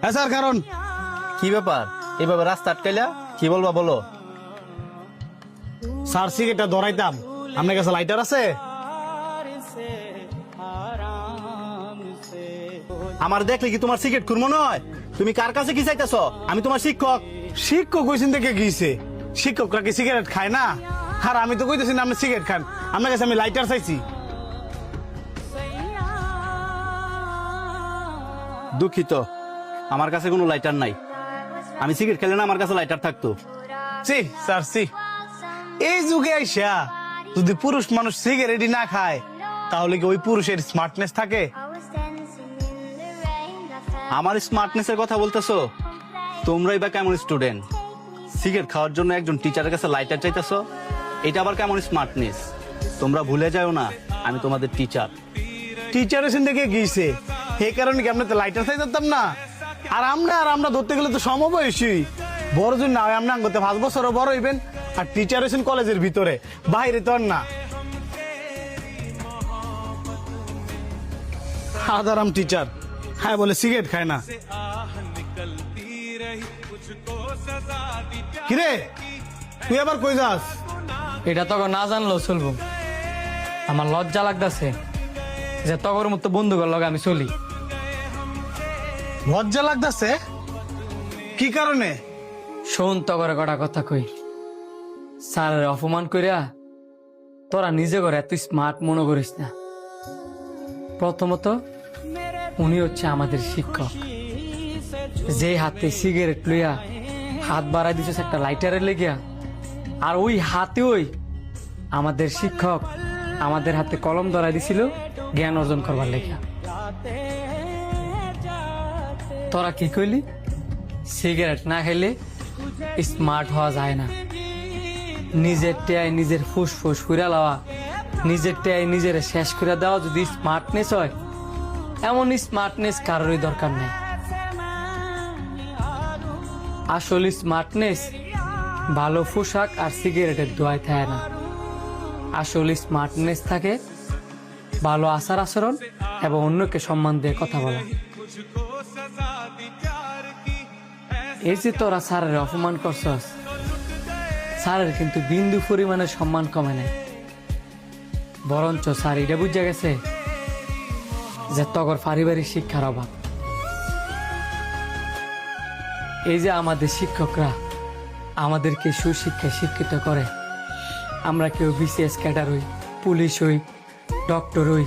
হ্যাঁ স্যার, কারণ কি ব্যাপার এইভাবে রাস্তা আটকাইলা? কি বলবা বলো। স্যার সিগারেটটা ধরাইতাম, আপনার কাছে লাইটার আছে? আমার দেখলে কি তোমার সিগারেট খুর মনে হয়? তুমি কার কাছে কি চাইতেছ? আমি তোমার শিক্ষক। শিক্ষক কইছেন দেখে গিয়েছে, শিক্ষকরা কি সিগারেট খায় না? আর আমি তো কইতেছি না আপনি সিগারেট খান, আপনার কাছে আমি লাইটার চাইছি। দুঃখিত, আমার কাছে কোনো লাইটার নাই। আমি সিগারেট খেলে না আমার কাছে লাইটার থাকতো। সি স্যার সি, এই যুগে আইসা যদি পুরুষ মানুষ সিগারেটই না খায় তাহলে কি ওই পুরুষের স্মার্টনেস থাকে? আমার স্মার্টনেসের কথা বলতেছো? তোমরাই বা কেমন স্টুডেন্ট? সিগারেট খাওয়ার জন্য একজন টিচারের কাছে লাইটার চাইতেছো? এটা আবার কেমন স্মার্টনেস? তোমরা ভুলে যাও না আমি তোমাদের টিচার। টিচার এসে দেখে গিয়েছে, এই কারণে কি আমরা তো লাইটার চাই যেতাম না? আর আমরা ধরতে গেলে তো সমবয়সী, বড় জন না হয় আমরা আঙ্গতে 5 বছরও বড় হইবেন। আর টিচার এসেন কলেজের ভিতরে, বাইরে তো আর না। হাজারাম টিচার, হ্যাঁ বলে সিগারেট খায় না। কিরে তুই আবার কই যাস? এটা তখন না জানলেও চলবো। আমার লজ্জা লাগতেছে যে তগর মতো বন্ধুগুলোর লগে আমি চলি। লজ্জা লাগতেছে? কি কারণে? শোন তগরে কটা কথা কই। স্যারের অপমান করিয়া তোরা নিজে করে এত স্মার্ট মনে করিস না। প্রথমত উনি হচ্ছে আমাদের শিক্ষক, যে হাতে সিগারেট লইয়া হাত বাড়াই দিছিস একটা লাইটারের লেগিয়া। আর ওই হাতে ওই আমাদের শিক্ষক আমাদের হাতে কলম ধরাই দিছিল জ্ঞান অর্জন করবার লেগিয়া। তোরা কি কইলি? সিগারেট না খেলে স্মার্ট হওয়া যায় না। নিজের টেয়ায় নিজের ফুসফুস ফুরা লওয়া, নিজের টেয়ায় নিজের শেষ করে দেওয়া যদি স্মার্টনেস হয়, এমন স্মার্টনেস কারোরই দরকার নেই। আসলে স্মার্টনেস ভালো পোশাক আর সিগারেটের দোয়ায় থাকে না। আসলে স্মার্টনেস থাকে ভালো আচার আচরণ এবং অন্যকে সম্মান দিয়ে কথা বলা। এই যে তোরা স্যারের অপমান করছস, স্যারের কিন্তু বিন্দু পরিমাণে সম্মান কমে নাই। বরঞ্চ স্যার এটা বুঝে গেছে যে তগর পারিবারিক শিক্ষার অভাব। এই যে আমাদের শিক্ষকরা আমাদেরকে সুশিক্ষায় শিক্ষিত করে, আমরা কেউ বিসিএস ক্যাডার হই, পুলিশ হই, ডক্টর হই,